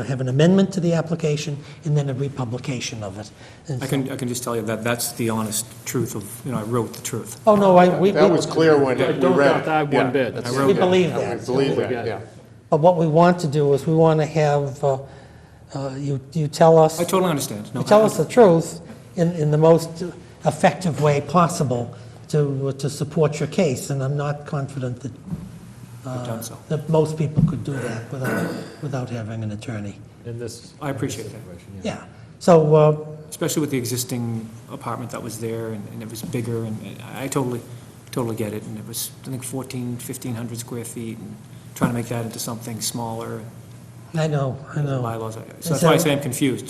have an amendment to the application and then a republication of it. And I so- can just tell you that that's the honest truth of, I wrote the truth. Oh, no, That was clear when we I read it. don't doubt that Yeah. one bit. I we wrote that. believe Yeah, that. we believe that, Yeah. yeah. But what we want to do is we want to have, you tell us... I totally understand. No, You tell us the truth in the most effective way possible to support your case, and I'm not confident that I've done so. that most people could do that without having an attorney. In this. I appreciate that. Yeah, so, Especially with the existing apartment that was there, and it was bigger, and I totally get it. And it was, I think, 1,500 square feet, and trying to make that into something smaller, I know. bylaws. So that's so- why I say I'm confused,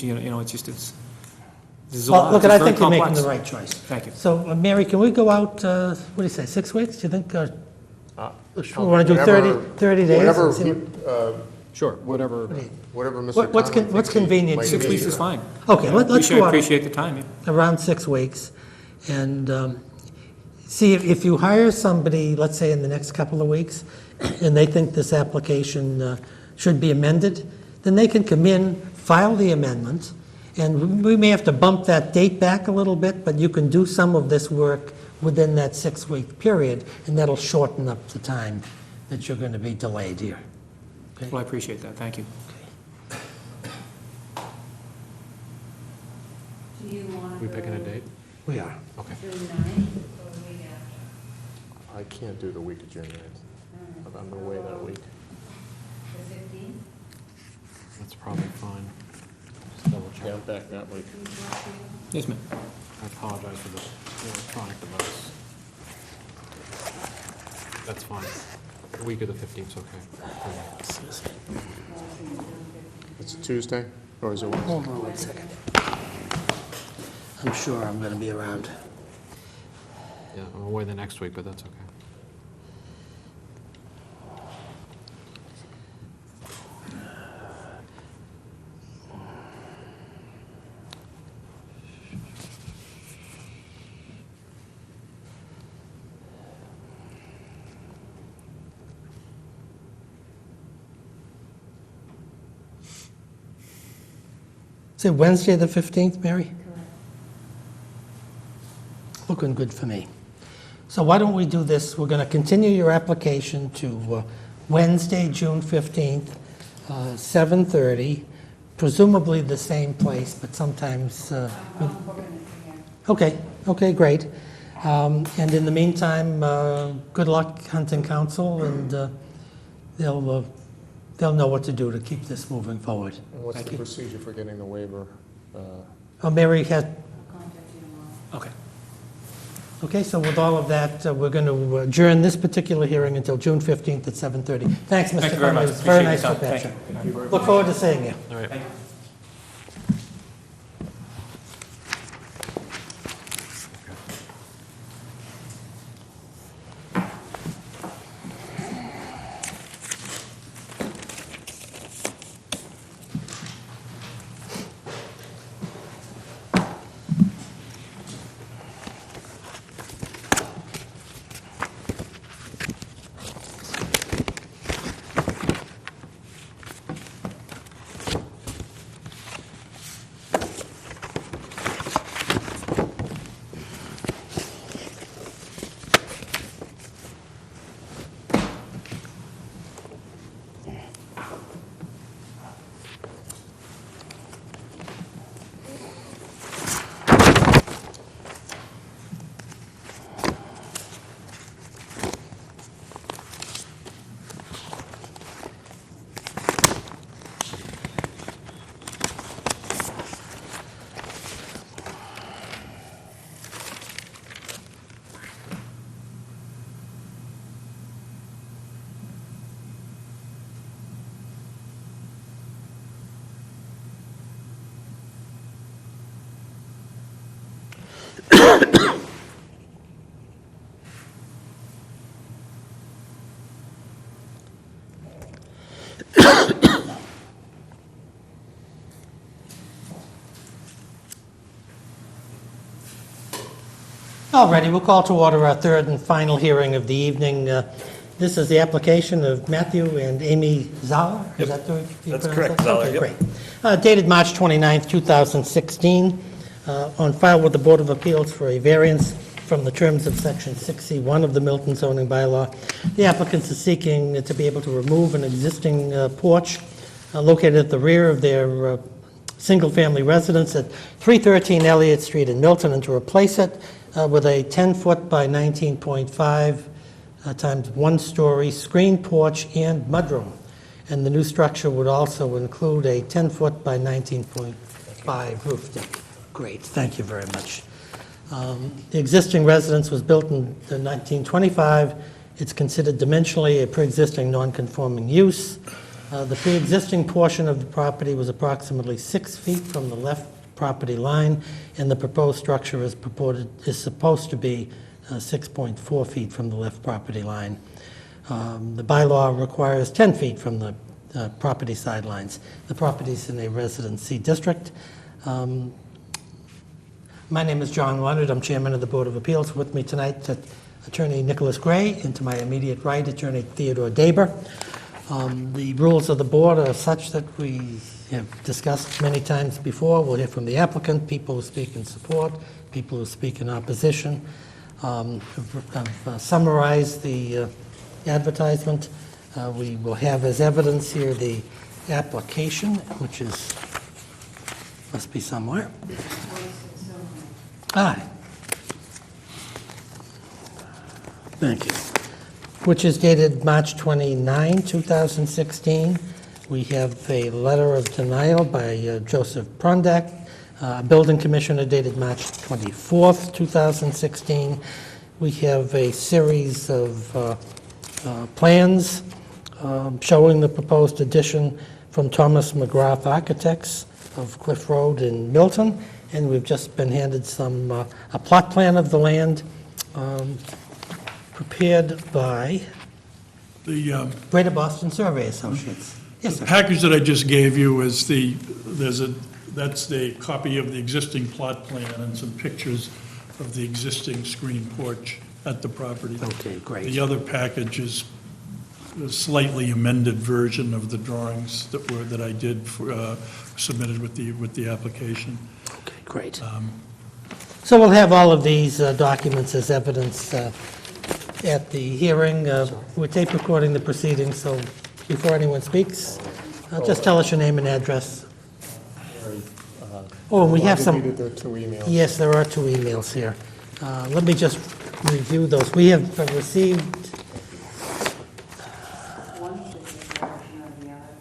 there's a Well, lot, look, it's I very think you're making complex. the right choice. Thank you. So, Mary, can we go out, what do you say, 6 weeks? Do you think, we want to do Whatever- 30 days? Whatever, and see what- Sure, whatever. whatever Mr. What's Conlon thinks he convenient might to 6 you? weeks need. is fine. Okay, let's go I out appreciate the time, yeah. around 6 weeks, and see if you hire somebody, let's say in the next couple of weeks, and they think this application should be amended, then they can come in, file the amendment, and we may have to bump that date back a little bit, but you can do some of this work within that 6-week period, and that'll shorten up the time that you're going to be delayed here. Okay? Well, I appreciate that, thank you. Do you want to We picking a date? We are. Okay. do 9 or the week after? I can't do the week of June 9th. I'm away that week. The 15th? That's probably fine. Just double Yeah, check. I'm back that week. Yes, ma'am. I apologize for the electronic device. That's fine. The week of the 15th is okay. It's a Tuesday, or is it? Hold on 1 second. I'm sure I'm going to be around. Yeah, I'm away the next week, but that's okay. Is it Wednesday, the 15th, Mary? Correct. Looking good for me. So why don't we do this? We're going to continue your application to Wednesday, June 15th, 7:30, presumably the same place, but sometimes... We're going to here. Okay, great. And in the meantime, good luck hunting council, and they'll know what to do to keep this moving forward. And what's Thank the you. procedure for getting the waiver? Oh, Mary has... I'll contact you tomorrow. Okay. Okay, so with all of that, we're going to adjourn this particular hearing until June 15th at 7:30. Thanks, Mr. Thank you very Conley. much. It was very Appreciate nice your to time. meet Thank you. you. Look forward to seeing you. All right. All righty, we'll call to order our third and final hearing of the evening. This is the application of Matthew and Amy Zoller. Is that the way you That's pronounce correct, that? Zoller, Okay, yep. great. Dated March 29th, 2016, on file with the Board of Appeals for a variance from the terms of Section 6C1 of the Milton zoning bylaw. The applicants are seeking to be able to remove an existing porch located at the rear of their single-family residence at 313 Elliott Street in Milton, and to replace it with a 10-foot by 19.5 times one-story screen porch and mudroom. And the new structure would also include a 10-foot by 19.5 roof deck. Great, thank you very much. The existing residence was built in 1925. It's considered dimensionally a pre-existing non-conforming use. The pre-existing portion of the property was approximately 6 feet from the left property line, and the proposed structure is supposed to be 6.4 feet from the left property line. The bylaw requires 10 feet from the property sidelines. The property is in a residency district. My name is John Leonard. I'm chairman of the Board of Appeals. With me tonight, Attorney Nicholas Gray, and to my immediate right, Attorney Theodore Daber. The rules of the board are such that we have discussed many times before. We'll hear from the applicant, people who speak in support, people who speak in opposition. I've summarized the advertisement. We will have as evidence here the application, which must be somewhere. Thank you. Which is dated March 29, 2016. We have a letter of denial by Joseph Prondak, building commissioner, dated March 24th, 2016. We have a series of plans showing the proposed addition from Thomas McGrath Architects of Cliff Road in Milton, and we've just been handed a plot plan of the land prepared by The Greater Boston Survey Associates. Yes, sir. package that I just gave you is that's the copy of the existing plot plan and some pictures of the existing screen porch at the property. Okay, great. The other package is a slightly amended version of the drawings that I did submitted with the application. Okay, great. So we'll have all of these documents as evidence at the hearing. We're tape recording the proceedings, so before anyone speaks, just tell us your name and address. Oh, and we have some... There are 2 emails. Yes, there are 2 emails here. Let me just review those. We have received... One is the version of the other,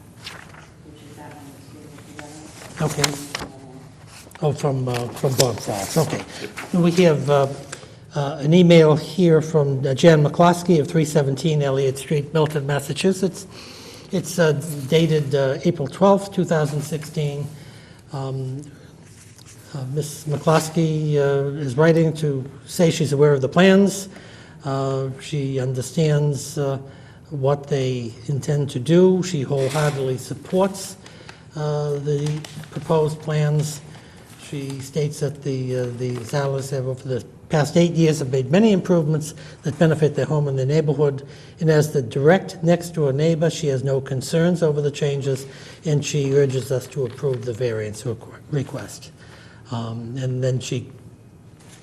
which is that one that's here together. Okay. Oh, from Bob Fox, okay. We have an email here from Jan McCloskey of 317 Elliott Street, Milton, Massachusetts. It's dated April 12th, 2016. Ms. McCloskey is writing to say she's aware of the plans. She understands what they intend to do. She wholeheartedly supports the proposed plans. She states that the Zalers have, over the past 8 years, have made many improvements that benefit their home and their neighborhood. And as the direct next-door neighbor, she has no concerns over the changes, and she urges us to approve the variance request. And then she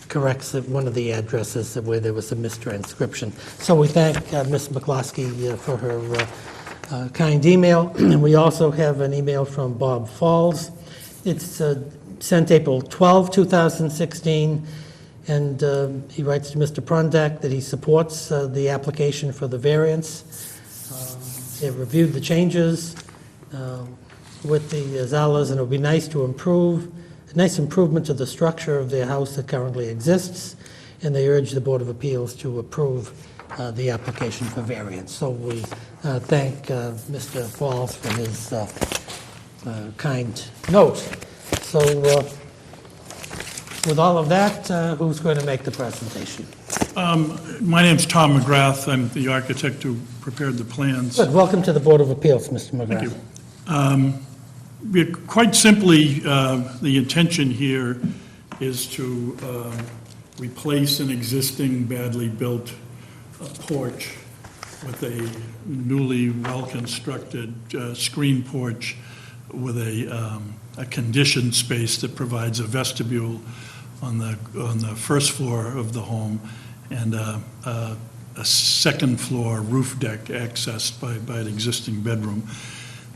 corrects one of the addresses where there was a mistranscription. So we thank Ms. McCloskey for her kind email. And we also have an email from Bob Falls. It's sent April 12, 2016, and he writes to Mr. Prondak that he supports the application for the variance. They've reviewed the changes with the Zalers, and it would be nice to nice improvement to the structure of their house that currently exists, and they urge the Board of Appeals to approve the application for variance. So we thank Mr. Falls for his kind note. So with all of that, who's going to make the presentation? My name's Tom McGrath. I'm the architect who prepared the plans. Good. Welcome to the Board of Appeals, Mr. McGrath. Thank you. Quite simply, the intention here is to replace an existing badly built porch with a newly well-constructed screen porch with a conditioned space that provides a vestibule on the first floor of the home and a second floor roof deck accessed by an existing bedroom.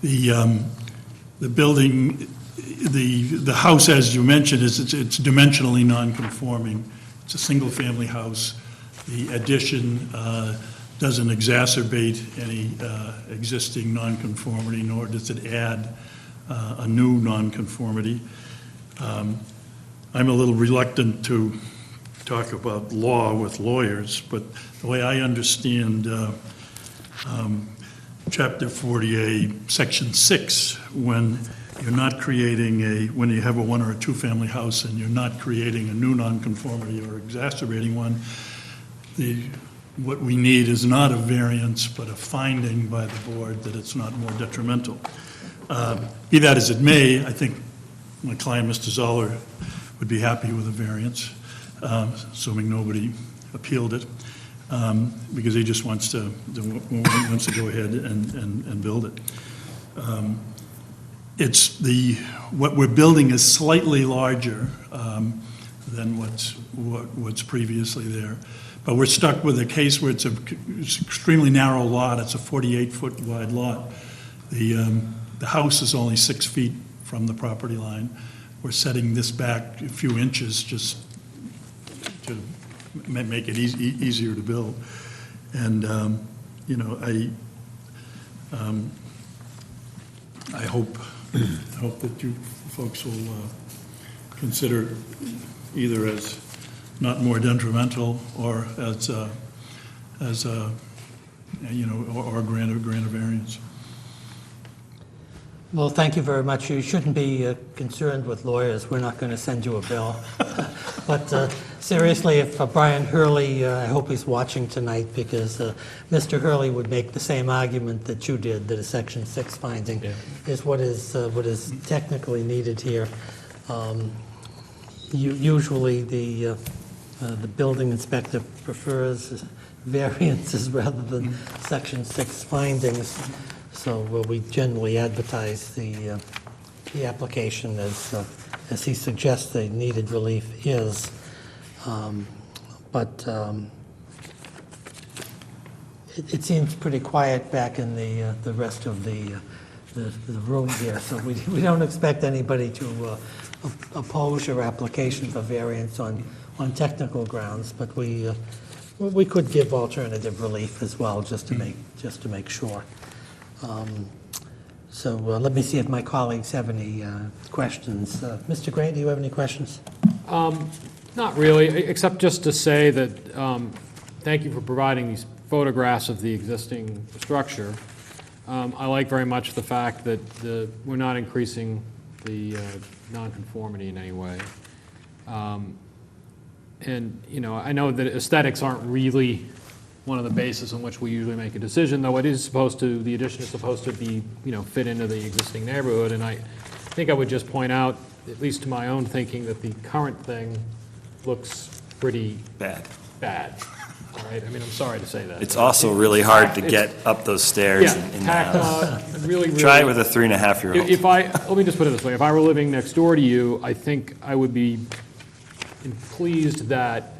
The building, the house, as you mentioned, it's dimensionally non-conforming. It's a single-family house. The addition doesn't exacerbate any existing nonconformity, nor does it add a new nonconformity. I'm a little reluctant to talk about law with lawyers, but the way I understand Chapter 40A, Section 6, when you're not creating when you have a one or a two-family house and you're not creating a new nonconformity or exacerbating one, what we need is not a variance, but a finding by the board that it's not more detrimental. Be that as it may, I think my client, Mr. Zoller, would be happy with a variance, assuming nobody appealed it, because he just wants to go ahead and build it. What we're building is slightly larger than what's previously there. But we're stuck with a case where it's an extremely narrow lot. It's a 48-foot wide lot. The house is only 6 feet from the property line. We're setting this back a few inches just to make it easier to build. And, I hope that you folks will consider either as not more detrimental or as or grant a variance. Well, thank you very much. You shouldn't be concerned with lawyers. We're not going to send you a bill. But seriously, if Brian Hurley, I hope he's watching tonight, because Mr. Hurley would make the same argument that you did, that a Section 6 finding is what is technically needed here. Usually the building inspector prefers variances rather than Section 6 findings. So we generally advertise the application as he suggests the needed relief is. But it seems pretty quiet back in the rest of the room here. So we don't expect anybody to oppose your application for variance on technical grounds, but we could give alternative relief as well, just to make sure. So let me see if my colleagues have any questions. Mr. Gray, do you have any questions? Not really, except just to say that thank you for providing these photographs of the existing structure. I like very much the fact that we're not increasing the nonconformity in any way. And, I know that aesthetics aren't really one of the bases on which we usually make a decision, though the addition is supposed to be, fit into the existing neighborhood. And I think I would just point out, at least to my own thinking, that the current thing looks pretty bad. All right, I mean, I'm sorry to say that. It's also really hard to get up those stairs in the house. Really, Try it with a 3.5-year-old. Let me just put it this way. If I were living next door to you, I think I would be pleased that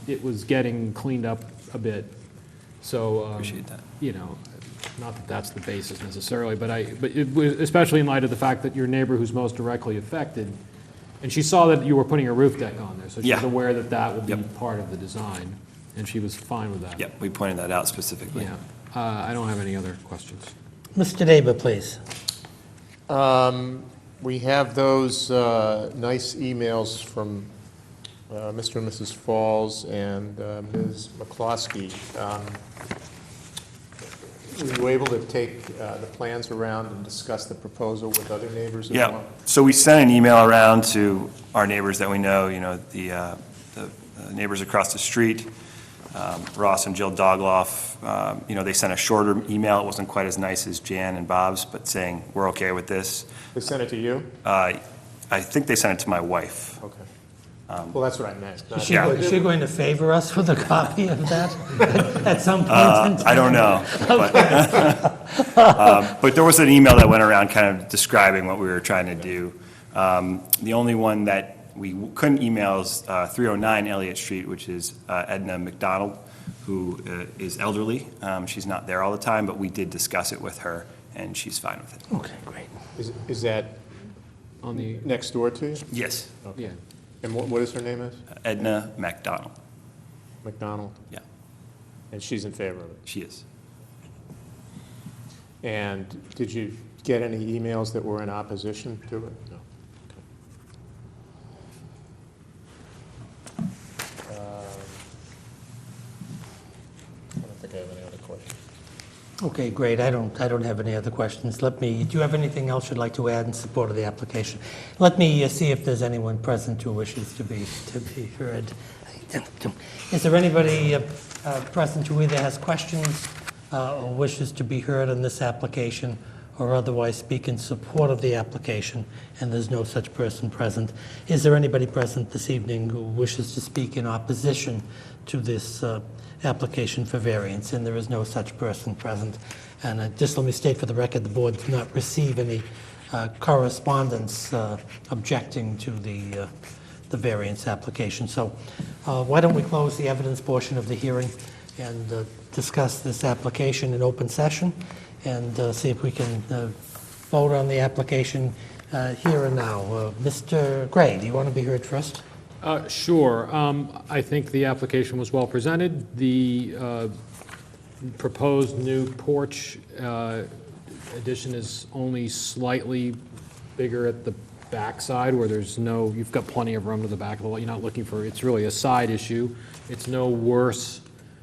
it was getting cleaned up a bit. So, Appreciate that. Not that that's the basis necessarily, but especially in light of the fact that your neighbor who's most directly affected, and she saw that you were putting a roof deck on there, so she was aware that would be part of the design, and she was fine with that. Yep, we pointed that out specifically. Yeah. I don't have any other questions. Mr. Daber, please. We have those nice emails from Mr. and Mrs. Falls and Ms. McCloskey. Were you able to take the plans around and discuss the proposal with other neighbors as well? Yeah, so we sent an email around to our neighbors that we know, the neighbors across the street, Ross and Jill Dogloff. They sent a shorter email. It wasn't quite as nice as Jan and Bob's, but saying, we're okay with this. They sent it to you? I think they sent it to my wife. Okay. Well, that's what I meant. Is she going to favor us with a copy of that at some point in time? I don't know. But there was an email that went around kind of describing what we were trying to do. The only one that we couldn't email is 309 Elliott Street, which is Edna McDonald, who is elderly. She's not there all the time, but we did discuss it with her, and she's fine with it. Okay, great. Is that On the, next door to you? Yes, yeah. And what is her name is? Edna McDonald. McDonald? Yeah, And she's in favor of it? she is. And did you get any emails that were in opposition to it? No. I don't think I have any other questions. Okay, great. I don't have any other questions. Do you have anything else you'd like to add in support of the application? Let me see if there's anyone present who wishes to be heard. Is there anybody present who either has questions or wishes to be heard on this application or otherwise speak in support of the application, and there's no such person present? Is there anybody present this evening who wishes to speak in opposition to this application for variance? And there is no such person present. And just let me state for the record, the board did not receive any correspondence objecting to the variance application. So why don't we close the evidence portion of the hearing and discuss this application in open session and see if we can vote on the application here and now. Mr. Gray, do you want to be heard first? Sure. I think the application was well presented. The proposed new porch addition is only slightly bigger at the backside where you've got plenty of room to the back of the lot. You're not looking for, it's really a side issue. It's no worse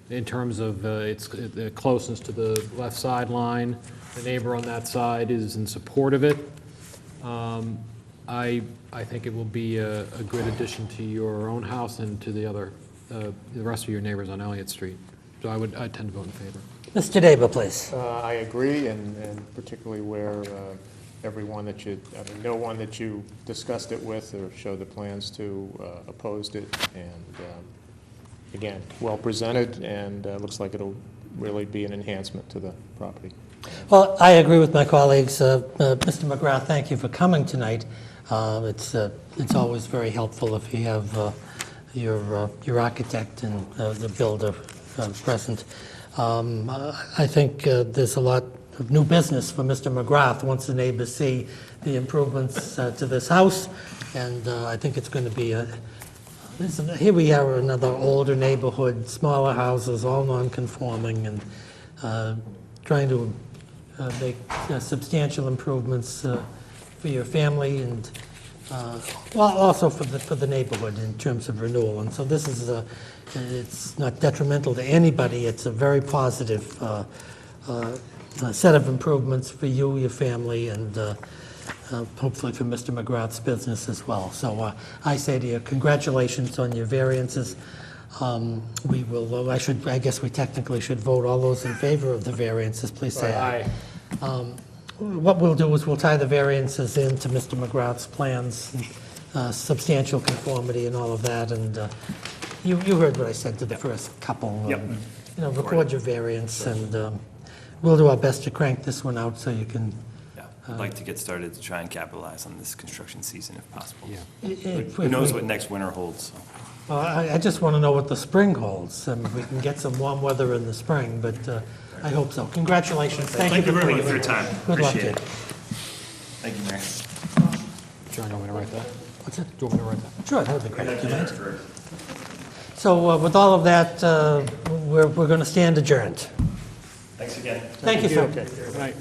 in terms of its the closeness to the left sideline. The neighbor on that side is in support of it. I think it will be a good addition to your own house and to the rest of your neighbors on Elliott Street. So I tend to vote in favor. Mr. Daba, please. I agree, and particularly where no one that you discussed it with or showed the plans to opposed it, and again, well presented, and looks like it'll really be an enhancement to the property. Well, I agree with my colleagues. Mr. McGrath, thank you for coming tonight. It's always very helpful if you have your architect and the builder present. I think there's a lot of new business for Mr. McGrath once the neighbors see the improvements to this house, and I think it's going to be here we are, another older neighborhood, smaller houses, all non-conforming, and trying to make substantial improvements for your family and also for the neighborhood in terms of renewal. And so this is it's not detrimental to anybody. It's a very positive set of improvements for you, your family, and hopefully for Mr. McGrath's business as well. So I say to you, congratulations on your variances. We will, I guess we technically should vote. All those in favor of the variances, please say aye. What we'll do is we'll tie the variances into Mr. McGrath's plans, substantial conformity and all of that, and you heard what I said to the first couple. Yep. Record your variance, and we'll do our best to crank this one out so you can. Yeah, I'd like to get started to try and capitalize on this construction season if possible. Yeah. Who knows what next winter holds, so. I just want to know what the spring holds, and we can get some warm weather in the spring, but I hope so. Congratulations. Thank you very much for your time. Good luck to Appreciate you. it. Thank you, Mayor. John, you want me to write that? What's it? Do you want me to write that? Sure, that would be great. Do you mind? So with all of that, we're going to stand adjourned. Thanks again. Thank you, sir. Okay. Good night.